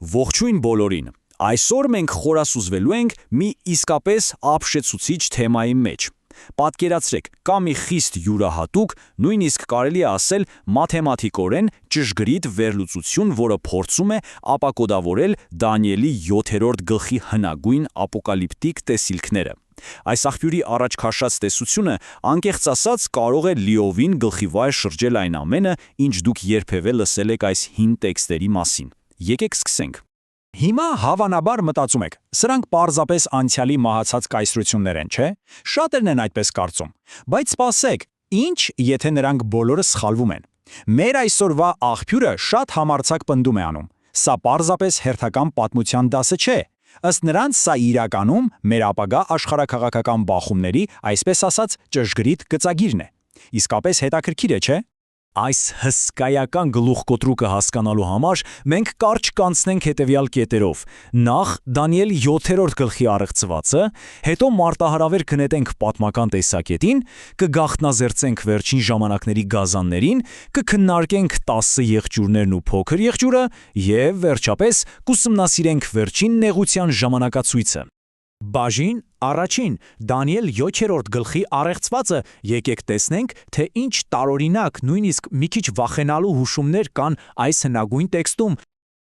Ողջույն բոլորին։ Այսօր մենք խորասուզվելու ենք մի իսկապես ապշեցուցիչ թեմայի մեջ։ Պատկերացրեք, կա մի խիստ յուրահատուկ, նույնիսկ կարելի է ասել մաթեմատիկորեն ճշգրիտ վերլուծություն, որը փորձում է ապակոդավորել Դանիելի 7-րդ գլխի հնագույն ապոկալիպտիկ տեսիլքները։ Այս աղբյուրի առաջ քաշած տեսությունը, անկեղծ ասած, կարող է լիովին գլխիվայր շրջել այն ամենը, ինչ դուք երբևէ լսել եք այս հին տեքստերի մասին։ Եկեք սկսենք։ Հիմա հավանաբար մտածում եք, սրանք պարզապես անցյալի մահացած կայսրություններ են, չէ՞։ Շատերն են այդպես կարծում։ Բայց սպասեք, ինչ, եթե նրանք բոլորը սխալվում են։ Մեր այսօրվա աղբյուրը շատ համարձակ պնդում է անում։ Սա պարզապես հերթական պատմության դասը չէ։ Ըստ նրանց սա իրականում մեր ապագա աշխարհաքաղաքական բախումների, այսպես ասած, ճշգրիտ գծագիրն է։ Իսկապես հետաքրքիր է, չէ՞։ Այս հսկայական գլուխկոտրուկը հասկանալու համար մենք կարճ կանցնենք հետևյալ կետերով։ Նախ Դանիել 7-րդ գլխի առեղծվածը, հետո մարտահրավեր կնետենք պատմական տեսակետին, կգաղտնազերծենք վերջին ժամանակների գազաններին, կքննարկենք 10 եղջյուրներն ու փոքր եղջյուրը և վերջապես կուսումնասիրենք վերջին նեղության ժամանակացույցը։ Բաժին առաջին Դանիել 7-րդ գլխի առեղծվածը եկեք տեսնենք, թե ինչ տարօրինակ, նույնիսկ մի քիչ վախենալու հուշումներ կան այս հնագույն տեքստում։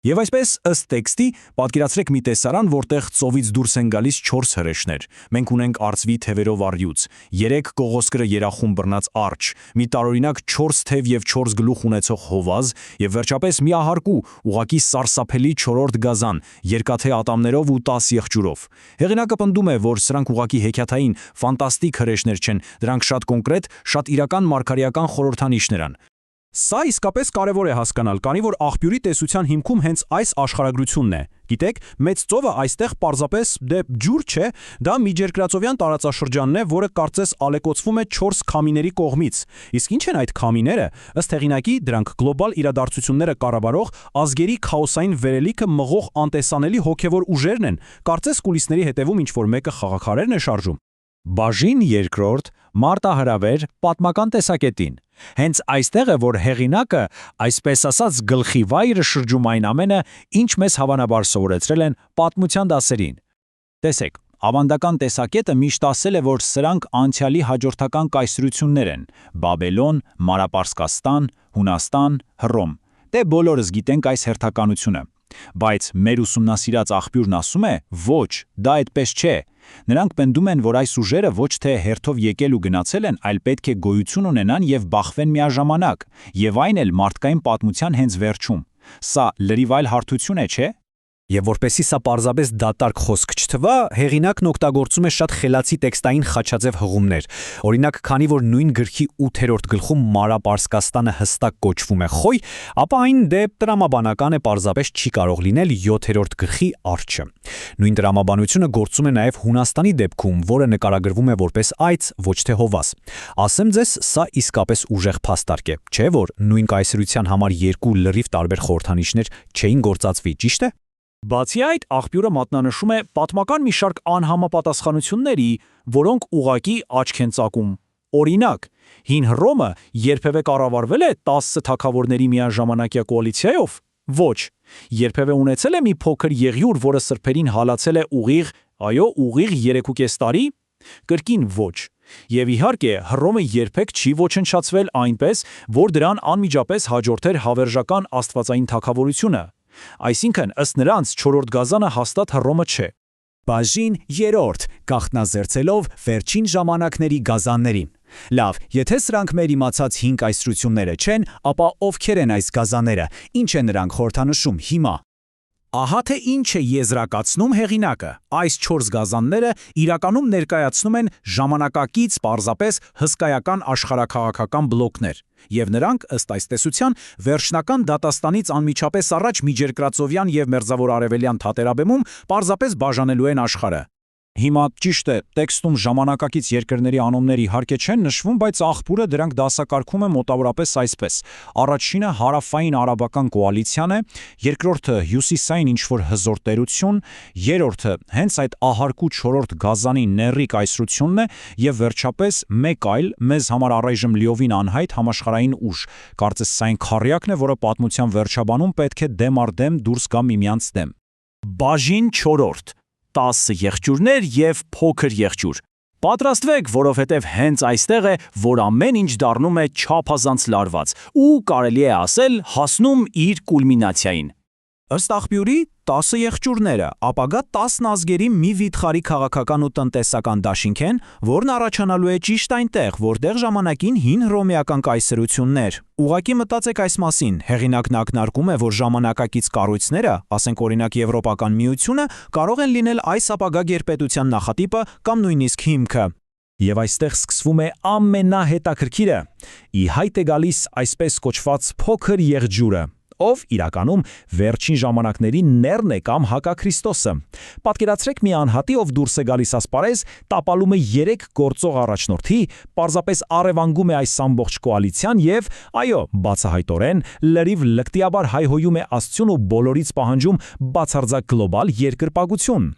Եվ այսպես, ըստ տեքստի, պատկերացրեք մի տեսարան, որտեղ ծովից դուրս են գալիս 4 հրեշներ։ Մենք ունենք արծվի թևերով առյուծ, 3 կողոսկրը երախում բռնած արջ, մի տարօրինակ 4 թև և 4 գլուխ ունեցող հովազ, և վերջապես մի ահարկու, ուղղակի սարսափելի 4-րդ գազան, երկաթե ատամներով ու 10 եղջյուրով։ Հեղինակը պնդում է, որ սրանք ուղղակի հեքիաթային, ֆանտաստիկ հրեշներ չեն, դրանք շատ կոնկրետ, շատ իրական մարգարեական խորհրդանիշներ են։ Սա իսկապես կարևոր է հասկանալ, քանի որ աղբյուրի տեսության հիմքում հենց այս աշխարհագրությունն է։ Գիտեք, մեծ ծովը այստեղ պարզապես ջուր չէ, դա միջերկրածովյան տարածաշրջանն է, որը կարծես ալեկոծվում է 4 քամիների կողմից։ Իսկ ինչ են այդ քամիները։ Ըստ հեղինակի, դրանք գլոբալ իրադարձությունները կառավարող ազգերի քաոսային վերելիքը մղող անտեսանելի հոգևոր ուժերն են։ Կարծես կուլիսների հետևում ինչ-որ մեկը խաղաքարերն է շարժում։ Բաժին երկրորդ մարտահրավեր պատմական տեսակետին։ Հենց այստեղ է, որ հեղինակը, այսպես ասած, գլխի վայրը շրջում այն ամենը, ինչ մեզ հավանաբար սովորեցրել են պատմության դասերին։ Տեսեք, ավանդական տեսակետը միշտ ասել է, որ սրանք անցյալի հաջորդական կայսրություններ են՝ Բաբելոն, Մանրապարսկաստան, Հունաստան, Հռոմ։ Դե բոլորս գիտենք այս հերթականությունը։ Բայց մեր ուսումնասիրած աղբյուրն ասում է՝ ոչ, դա այդպես չէ։ Նրանք պնդում են, որ այս ուժերը ոչ թե հերթով եկել ու գնացել են, այլ պետք է գոյություն ունենան և բախվեն միաժամանակ, և այն էլ մարդկային պատմության հենց վերջում։ Սա լրիվ այլ հարթություն է, չէ՞։ Եվ որպեսզի սա պարզապես դատարկ խոսք չթվա, հեղինակն օգտագործում է շատ խելացի տեքստային խաչաձև հղումներ։ Օրինակ, քանի որ նույն գրքի 8-րդ գլխում Մանրապարսկաստանը հստակ կոչվում է Խոյ, ապա այն տրամաբանական է, պարզապես չի կարող լինել 7-րդ գլխի արջը։ Նույն տրամաբանությունը գործում է նաև Հունաստանի դեպքում, որը նկարագրվում է որպես այծ, ոչ թե հովազ։ Ասեմ ձեզ, սա իսկապես ուժեղ փաստարկ է, չէ՞ որ նույն կայսրության համար երկու լրիվ տարբեր խորհրդանիշներ չէին գործածվի, ճիշտ է։ Բացի այդ, աղբյուրը մատնանշում է պատմական մի շարք անհամապատասխանությունների, որոնք ուղղակի աչք են ծակում։ Օրինակ, Հին Հռոմը երբևէ կառավարվել է 10 թագավորների միաժամանակյա կոալիցիայով։ Ոչ։ Երբևէ ունեցել է մի փոքր եղջյուր, որը սրբերին հալացել է ուղիղ 3.5 տարի։ Կրկին ոչ։ Եվ իհարկե, Հռոմը երբեք չի ոչնչացվել այնպես, որ դրան անմիջապես հաջորդեր հավերժական աստվածային թագավորությունը։ Այսինքն, ըստ նրանց, 4-րդ գազանը հաստատ Հռոմը չէ։ Բաժին երրորդ, գաղտնազերծելով վերջին ժամանակների գազաններին։ Լավ, եթե սրանք մեր իմացած հին կայսրությունները չեն, ապա ովքեր են այս գազանները, ինչ են նրանք խորհրդանշում հիմա։ Ահա թե ինչ է եզրակացնում հեղինակը։ Այս 4 գազանները իրականում ներկայացնում են ժամանակակից պարզապես հսկայական աշխարհաքաղաքական բլոկներ, և նրանք, ըստ այս տեսության, վերջնական դատաստանից անմիջապես առաջ միջերկրածովյան և մերձավոր արևելյան թատերաբեմում պարզապես բաժանելու են աշխարհը։ Հիմա ճիշտ է, տեքստում ժամանակակից երկրների անուններ իհարկե չեն նշվում, բայց աղբյուրը դրանք դասակարգում է մոտավորապես այսպես. առաջինը հարավային արաբական կոալիցիան է, երկրորդը հյուսիսային ինչ-որ հզոր տերություն, երրորդը հենց այդ ահարկու չորրորդ Գազանի նեռի կայսրությունն է և վերջապես մեկ այլ, մեզ համար առայժմ լիովին անհայտ համաշխարհային ուժ, կարծես սա այն քառյակն է, որը պատմության վերջաբանում պետք է դեմ առ դեմ դուրս գա միմյանց դեմ։ Բաժին չորրորդ 10 եղջյուրներ և փոքր եղջյուր։ Պատրաստվեք, որովհետև հենց այստեղ է, որ ամեն ինչ դառնում է չափազանց լարված ու կարելի է ասել հասնում իր կուլմինացիային։ Ըստ աղբյուրի 10 եղջյուրները ապագա 10 ազգերի մի վիթխարի քաղաքական ու տնտեսական դաշինք են, որն առաջանալու է ճիշտ այնտեղ, որտեղ ժամանակին հին հռոմեական կայսրությունն էր։ Ուղղակի մտածեք այս մասին, հեղինակն ակնարկում է, որ ժամանակակից կառույցները, ասենք օրինակ Եվրոպական միությունը, կարող են լինել այս ապագա գերպետության նախատիպը կամ նույնիսկ հիմքը։ Եվ այստեղ սկսվում է ամենահետաքրքիրը։ Ի հայտ է գալիս այսպես կոչված փոքր եղջյուրը, ով իրականում վերջին ժամանակների Նեռն է կամ Հակաքրիստոսը։ Պատկերացրեք մի անհատի, ով դուրս է գալիս ասպարեզ, տապալում է 3 գործող առաջնորդի, պարզապես առևանգում է այս ամբողջ կոալիցիան և, այո, բացահայտորեն, լրիվ լկտիաբար հայհոյում է Աստծուն ու բոլորից պահանջում բացարձակ գլոբալ երկրպագություն։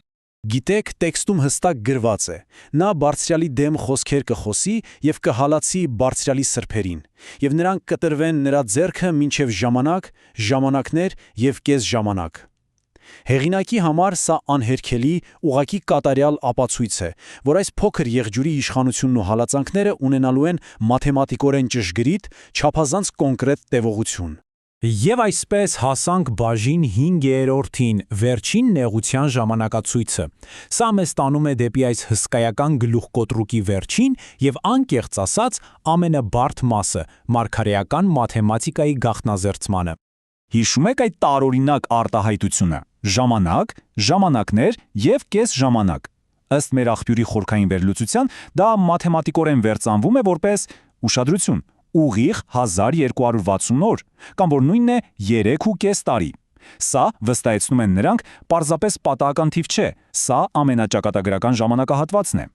Գիտեք, տեքստում հստակ գրված է. նա բարձրյալի դեմ խոսքեր կխոսի և կհալածի բարձրյալի սրբերին, և նրանք կտրվեն նրա ձեռքը մինչև ժամանակ, ժամանակներ և կես ժամանակ։ Հեղինակի համար սա անհերքելի, ուղղակի կատարյալ ապացույց է, որ այս փոքր եղջյուրի իշխանությունն ու հալածանքները ունենալու են մաթեմատիկորեն ճշգրիտ, չափազանց կոնկրետ տևողություն։ Եվ այսպես հասանք բաժին 5-րդին, վերջին նեղության ժամանակացույցը։ Սա մեզ տանում է դեպի այս հսկայական գլուխկոտրուկի վերջին և անկեղծ ասած ամենաբարդ մասը՝ մարգարեական մաթեմատիկայի գաղտնազերծմանը։ Հիշում եք այդ տարօրինակ արտահայտությունը՝ ժամանակ, ժամանակներ և կես ժամանակ։ Ըստ մեր աղբյուրի խորքային վերլուծության, դա մաթեմատիկորեն վերծանվում է որպես ուշադրություն։ Ուղիղ 1260 օր, կամ որ նույնն է 3.5 տարի։ Սա, վստահեցնում են նրանք, պարզապես պատահական թիվ չէ, սա ամենաճակատագրական ժամանակահատվածն է։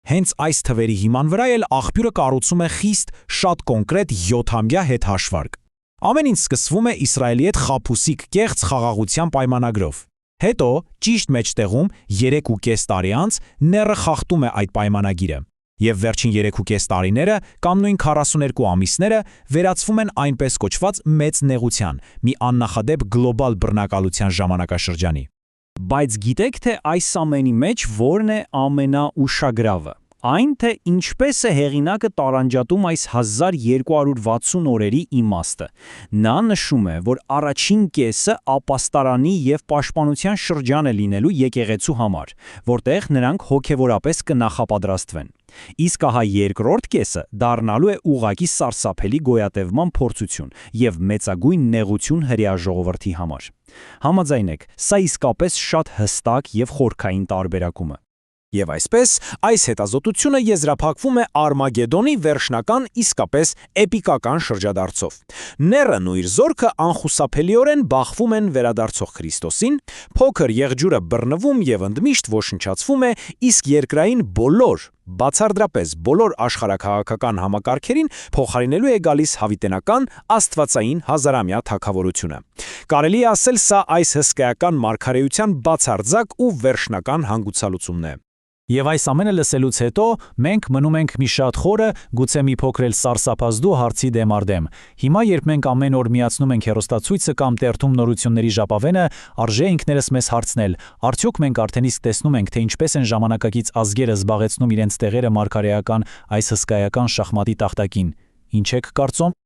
Հենց այս թվերի հիման վրա էլ աղբյուրը կառուցում է խիստ շատ կոնկրետ 7-ամյա հետհաշվարկ։ Ամեն ինչ սկսվում է Իսրայելի հետ խաբուսիկ կեղծ խաղաղության պայմանագրով։ Հետո, ճիշտ մեջտեղում 3.5 տարի անց Նեռը խախտում է այդ պայմանագիրը։ Եվ վերջին 3.5 տարիները կամ նույն 42 ամիսները վերածվում են այնպես կոչված մեծ նեղության, մի աննախադեպ գլոբալ բռնակալության ժամանակաշրջանի։ Բայց գիտեք, թե այս ամենի մեջ որն է ամենաուշագրավը։ Այն, թե ինչպես է հեղինակը տարանջատում այս 1260 օրերի իմաստը։ Նա նշում է, որ առաջին կեսը ապաստարանի և պաշտպանության շրջան է լինելու եկեղեցու համար, որտեղ նրանք հոգևորապես կնախապատրաստվեն։ Իսկ ահա երկրորդ կեսը դառնալու է ուղղակի սարսափելի գոյատևման փորձություն և մեծագույն նեղություն հրեա ժողովրդի համար։ Համաձայն եք, սա իսկապես շատ հստակ և խորքային տարբերակումը։ Եվ այսպես, այս հետազոտությունը եզրափակվում է Արմագեդոնի վերջնական իսկապես էպիկական շրջադարձով։ Նեռն ու իր զորքը անխուսափելիորեն բախվում են վերադարձող Քրիստոսին, փոքր եղջյուրը բռնվում և ընդմիշտ ոչնչացվում է, իսկ երկրային բոլոր, բացարձապես բոլոր աշխարհաքաղաքական համակարգերին փոխարինելու է գալիս հավիտենական աստվածային հազարամյա թագավորությունը։ Կարելի է ասել, սա այս հսկայական մարգարեության բացարձակ ու վերջնական հանգուցալուծումն է։ Եվ այս ամենը լսելուց հետո մենք մնում ենք մի շատ խորը, գուցե մի փոքր էլ սարսափազդու հարցի դեմ առ դեմ։ Հիմա, երբ մենք ամեն օր միացնում ենք հեռուստացույցը կամ տերթում նորությունների ժապավենը, արժե ինքներս մեզ հարցնել. արդյոք մենք արդեն իսկ տեսնում ենք, թե ինչպես են ժամանակակից ազգերը զբաղեցնում իրենց տեղերը մարգարեական այս հսկայական շախմատի տախտակին։ Ինչ եք կարծում։